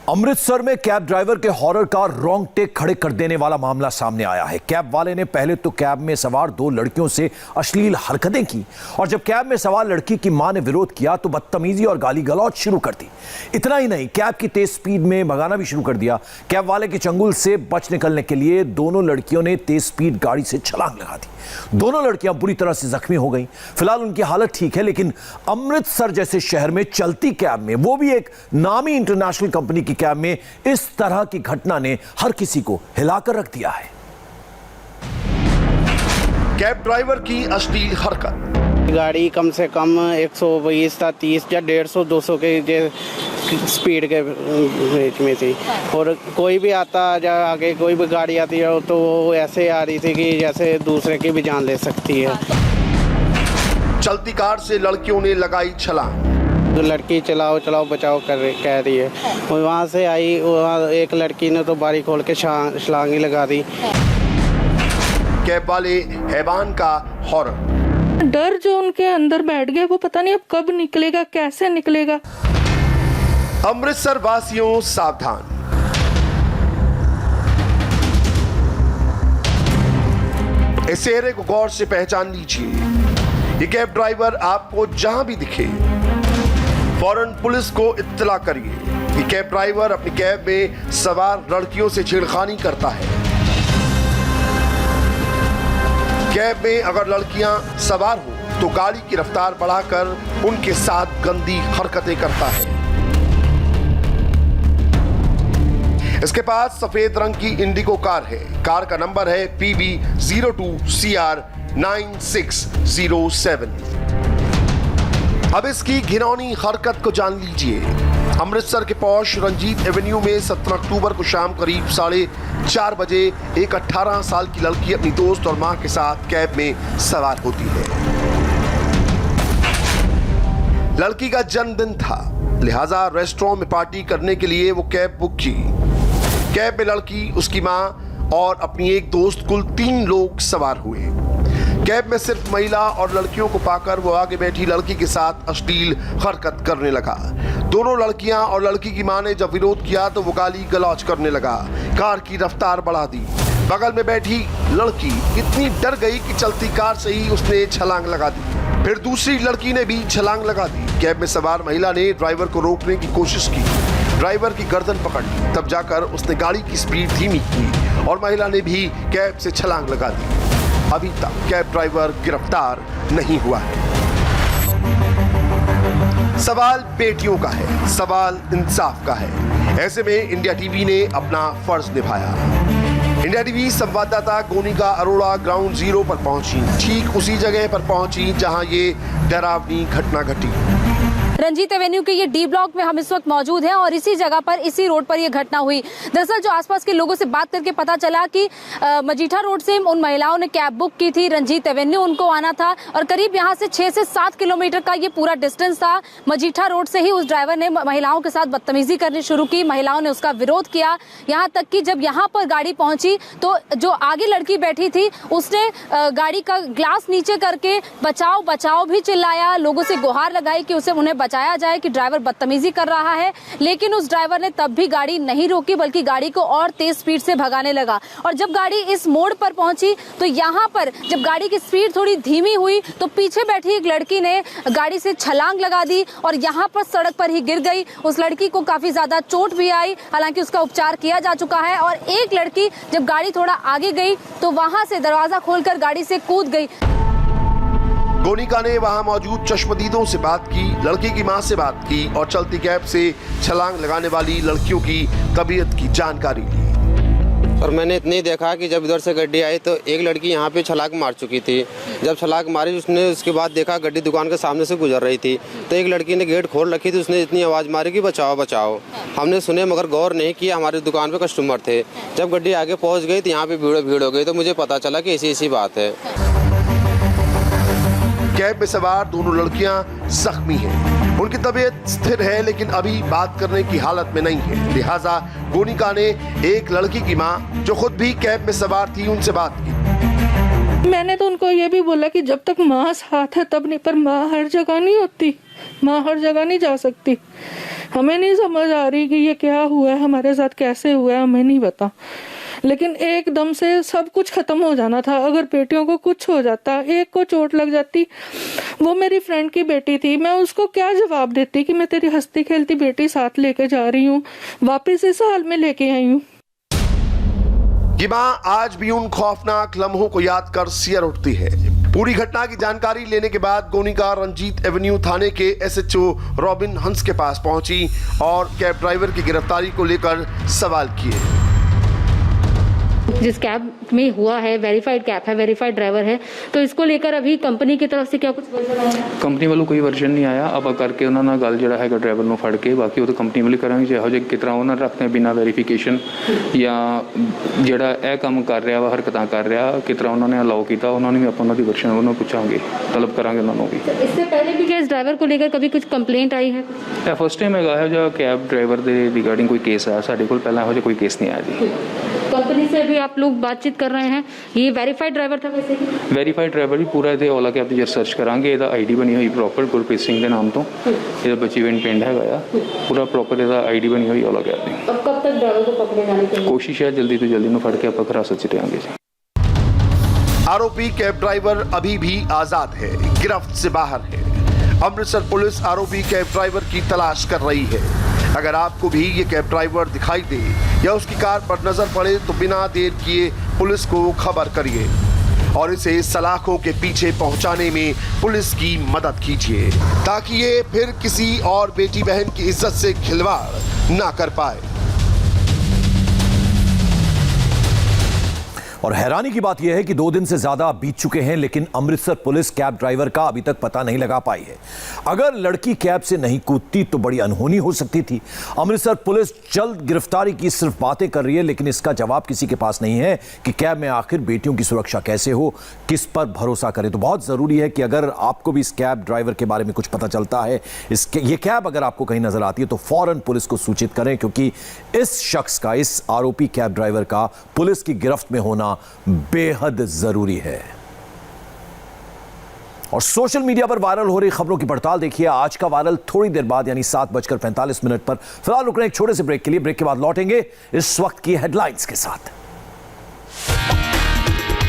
अमृतसर में cab driver के horror का रोंगटे खड़े कर देने वाला मामला सामने आया है। कैब वाले ने पहले तो कैब में सवार दो लड़कियों से अश्लील हरकतें की और जब कैब में सवार लड़की की मां ने विरोध किया तो बदतमीजी और गाली गलौज शुरू कर दी। इतना ही नहीं, कैब की तेज स्पीड में भगाना भी शुरू कर दिया। कैब वाले के चंगुल से बच निकलने के लिए दोनों लड़कियों ने तेज स्पीड गाड़ी से छलांग लगा दी। दोनों लड़कियां बुरी तरह से जख्मी हो गईं। फिलहाल उनकी हालत ठीक है, लेकिन अमृतसर जैसे शहर में चलती कैब में, वो भी एक नामी इंटरनेशनल कंपनी की कैब में, इस तरह की घटना ने हर किसी को हिलाकर रख दिया है। कैब ड्राइवर की अश्लील हरकत। गाड़ी कम से कम 120 था, 30 या 150 200 के स्पीड के रेंज में थी। और कोई भी आता या आगे कोई भी गाड़ी आती है तो वो ऐसे आ रही थी कि जैसे दूसरे की भी जान ले सकती है। चलती कार से लड़कियों ने लगाई छलांग। तो लड़की चलाओ चलाओ बचाओ कह रही है। वहाँ से आई, वहाँ एक लड़की ने तो बारी खोल के छलांग ही लगा दी। कैब वाले हैवान का हॉरर। डर जो उनके अंदर बैठ गया, वो पता नहीं अब कब निकलेगा, कैसे निकलेगा। अमृतसर वासियों सावधान। इस चेहरे को गौर से पहचान लीजिए। ये कैब ड्राइवर आपको जहां भी दिखे फौरन पुलिस को इत्तला करिए। ये कैब ड्राइवर अपनी कैब में सवार लड़कियों से छेड़खानी करता है। कैब में अगर लड़कियां सवार हो तो गाड़ी की रफ्तार बढ़ाकर उनके साथ गंदी हरकतें करता है। इसके पास सफेद रंग की इंडिगो कार है। कार का नंबर है PB02CR 9607। अब इसकी घिनौनी हरकत को जान लीजिए। अमृतसर के पौश रंजीत एवेन्यू में 17 अक्टूबर को शाम करीब 4:30 बजे एक 18 साल की लड़की अपनी दोस्त और मां के साथ कैब में सवार होती है। लड़की का जन्मदिन था, लिहाजा रेस्टोरेंट में पार्टी करने के लिए वो कैब बुक की। कैब में लड़की, उसकी मां और अपनी एक दोस्त, कुल 3 लोग सवार हुए। कैब में सिर्फ महिला और लड़कियों को पाकर वो आगे बैठी लड़की के साथ अश्लील हरकत करने लगा। दोनों लड़कियां और लड़की की मां ने जब विरोध किया तो वो गाली गलौज करने लगा। कार की रफ्तार बढ़ा दी। बगल में बैठी लड़की इतनी डर गई कि चलती कार से ही उसने छलांग लगा दी। फिर दूसरी लड़की ने भी छलांग लगा दी। कैब में सवार महिला ने ड्राइवर को रोकने की कोशिश की। ड्राइवर की गर्दन पकड़ ली, तब जाकर उसने गाड़ी की स्पीड धीमी की और महिला ने भी कैब से छलांग लगा दी। अभी तक कैब ड्राइवर गिरफ्तार नहीं हुआ है। सवाल बेटियों का है, सवाल इंसाफ का है। ऐसे में इंडिया टीवी ने अपना फर्ज निभाया। इंडिया टीवी संवाददाता गोनिका अरोड़ा ग्राउंड जीरो पर पहुंची, ठीक उसी जगह पर पहुंची जहां ये डरावनी घटना घटी। रंजीत एवेन्यू के ये डी ब्लॉक में हम इस वक्त मौजूद हैं और इसी जगह पर, इसी रोड पर ये घटना हुई। दरअसल जो आसपास के लोगों से बात करके पता चला कि मजीठा रोड से उन महिलाओं ने कैब बुक की थी, रंजीत एवेन्यू उनको आना था और करीब यहाँ से 6 से 7 किलोमीटर का ये पूरा डिस्टेंस था। मजीठा रोड से ही उस ड्राइवर ने महिलाओं के साथ बदतमीजी करनी शुरू की। महिलाओं ने उसका विरोध किया, यहाँ तक कि जब यहाँ पर गाड़ी पहुंची तो जो आगे लड़की बैठी थी उसने गाड़ी का ग्लास नीचे करके बचाओ बचाओ भी चिल्लाया, लोगों से गुहार लगाई कि उसे उन्हें बचाया जाए कि ड्राइवर बदतमीजी कर रहा है। लेकिन उस ड्राइवर ने तब भी गाड़ी नहीं रोकी, बल्कि गाड़ी को और तेज स्पीड से भगाने लगा। और जब गाड़ी इस मोड़ पर पहुंची तो यहाँ पर जब गाड़ी की स्पीड थोड़ी धीमी हुई तो पीछे बैठी एक लड़की ने गाड़ी से छलांग लगा दी और यहाँ पर सड़क पर ही गिर गई। उस लड़की को काफी ज्यादा चोट भी आई, हालांकि उसका उपचार किया जा चुका है। और एक लड़की जब गाड़ी थोड़ा आगे गई तो वहां से दरवाजा खोलकर गाड़ी से कूद गई। गोनिका ने वहां मौजूद चश्मदीदों से बात की, लड़की की मां से बात की और चलती कैब से छलांग लगाने वाली लड़कियों की तबीयत की जानकारी ली। और मैंने इतनी देखा कि जब इधर से गाड़ी आई तो एक लड़की यहाँ पे छलांग मार चुकी थी। जब छलांग मारी उसने, उसके बाद देखा गाड़ी दुकान के सामने से गुजर रही थी तो एक लड़की ने गेट खोल रखी थी, उसने इतनी आवाज़ मारी कि बचाओ बचाओ। हमने सुने मगर गौर नहीं किया, हमारी दुकान पे कस्टमर थे। जब गाड़ी आगे पहुँच गई तो यहाँ पे भीड़ हो गई तो मुझे पता चला कि ऐसी बात है। कैब में सवार दोनों लड़कियां जख्मी हैं। उनकी तबीयत स्थिर है लेकिन अभी बात करने की हालत में नहीं है। लिहाजा गोनिका ने एक लड़की की मां जो खुद भी कैब में सवार थी उनसे बात की। मैंने तो उनको ये भी बोला कि जब तक माँ साथ है तब नहीं, पर माँ हर जगह नहीं होती, माँ हर जगह नहीं जा सकती। हमें नहीं समझ आ रही कि ये क्या हुआ है हमारे साथ, कैसे हुआ है, हमें नहीं पता। लेकिन एकदम से सब कुछ खत्म हो जाना था। अगर बेटियों को कुछ हो जाता, एक को चोट लग जाती, वो मेरी फ्रेंड की बेटी थी, मैं उसको क्या जवाब देती कि मैं तेरी हंसती खेलती बेटी साथ लेके जा रही हूँ, वापिस इस हाल में लेके आई हूँ। ये मां आज भी उन खौफनाक लम्हों को याद कर सियर उठती है। पूरी घटना की जानकारी लेने के बाद गोनिका रंजीत एवेन्यू थाने के एसएचओ रॉबिन हंस के पास पहुंची और कैब ड्राइवर की गिरफ्तारी को लेकर सवाल किए। जिस कैब में हुआ है, वेरीफाइड कैब है, वेरीफाइड ड्राइवर है, तो इसको लेकर अभी कंपनी की तरफ से क्या कुछ वर्जन आया है? कंपनी वालों कोई वर्जन नहीं आया। अब करके उन्होंने गल जिहड़ा है ड्राइवर ਨੂੰ ਫੜ ਕੇ ਬਾਕੀ ਉਹ ਤਾਂ ਕੰਪਨੀ ਵਾਲੇ ਕਰਾਂਗੇ। ਜਿਹੋ ਜਿਹੇ ਕਿਤਰਾ ਉਹਨਾਂ ਰੱਖਦੇ ਬਿਨਾਂ ਵੈਰੀਫਿਕੇਸ਼ਨ ਜਾਂ ਜਿਹੜਾ ਇਹ ਕੰਮ ਕਰ ਰਿਹਾ ਵਾ, ਹਰਕਤਾਂ ਕਰ ਰਿਹਾ, ਕਿਤਰਾ ਉਹਨਾਂ ਨੇ ਅਲਾਉ ਕੀਤਾ, ਉਹਨਾਂ ਨੂੰ ਵੀ ਆਪਾਂ ਉਹਨਾਂ ਦੀ ਵਰਸ਼ਨ ਉਹਨਾਂ ਪੁੱਛਾਂਗੇ, ਤਲਬ ਕਰਾਂਗੇ ਉਹਨਾਂ ਨੂੰ ਵੀ। इससे पहले भी क्या इस ड्राइवर को लेकर कभी कुछ कंप्लेंट आई है? ਇਹ ਫਸਟ ਟਾਈਮ ਹੈਗਾ जो कैब ड्राइवर ਦੇ ਰਿਗਾਰਡਿੰਗ ਕੋਈ केस आया ਸਾਡੇ ਕੋਲ। ਪਹਿਲਾਂ ਇਹੋ ਜਿਹਾ ਕੋਈ केस नहीं आया जी। कंपनी से भी आप लोग बातचीत कर रहे हैं? ये वेरीफाइड ड्राइवर था वैसे ही? ਵੈਰੀਫਾਈਡ ਡਰਾਈਵਰ ਵੀ ਪੂਰਾ ਇਹਦੇ ਓਲਾ ਕੈਬ ਦੀ ਰਿਸਰਚ ਕਰਾਂਗੇ। ਇਹਦਾ ਆਈਡੀ ਬਣੀ ਹੋਈ ਪ੍ਰੋਪਰ ਗੁਰਪ੍ਰੀਤ ਸਿੰਘ ਦੇ ਨਾਮ ਤੋਂ, ਇਹਦਾ ਬਚੀਵਿੰਡ ਪਿੰਡ ਹੈਗਾ ਆ। ਪੂਰਾ ਪ੍ਰੋਪਰ ਇਹਦਾ ਆਈਡੀ ਬਣੀ ਹੋਈ ਓਲਾ ਕੈਬ ਦੀ। अब कब तक ड्राइवर को पकड़े जाने के लिए ਕੋਸ਼ਿਸ਼ ਹੈ ਜਲਦੀ ਤੋਂ ਜਲਦੀ ਨੂੰ ਫੜ ਕੇ ਆਪਾਂ ਹਿਰਾਸਤ 'ਚ ਲਿਆਂਗੇ ਜੀ। आरोपी कैब ड्राइवर अभी भी आजाद है, गिरफ्त से बाहर है। अमृतसर पुलिस आरोपी कैब ड्राइवर की तलाश कर रही है। अगर आपको भी ये कैब ड्राइवर दिखाई दे या उसकी कार पर नजर पड़े तो बिना देर किए पुलिस को खबर करिए और इसे सलाखों के पीछे पहुंचाने में पुलिस की मदद कीजिए ताकि ये फिर किसी और बेटी बहन की इज्जत से खिलवाड़ ना कर पाए। और हैरानी की बात यह है कि 2 दिन से ज्यादा बीत चुके हैं लेकिन अमृतसर पुलिस कैब ड्राइवर का अभी तक पता नहीं लगा पाई है। अगर लड़की कैब से नहीं कूदती तो बड़ी अनहोनी हो सकती थी। अमृतसर पुलिस जल्द गिरफ्तारी की सिर्फ बातें कर रही है लेकिन इसका जवाब किसी के पास नहीं है कि कैब में आखिर बेटियों की सुरक्षा कैसे हो, किस पर भरोसा करें। तो बहुत जरूरी है कि अगर आपको भी इस कैब ड्राइवर के बारे में कुछ पता चलता है, ये कैब अगर आपको कहीं नजर आती है तो फौरन पुलिस को सूचित करें क्योंकि इस शख्स का, इस आरोपी कैब ड्राइवर का पुलिस की गिरफ्त में होना बेहद जरूरी है। और सोशल मीडिया पर वायरल हो रही खबरों की पड़ताल देखिए आज का वायरल थोड़ी देर बाद यानी 7:45 पर। फिलहाल रुक रहे हैं एक छोटे से ब्रेक के लिए। ब्रेक के बाद लौटेंगे इस वक्त की हेडलाइंस के साथ।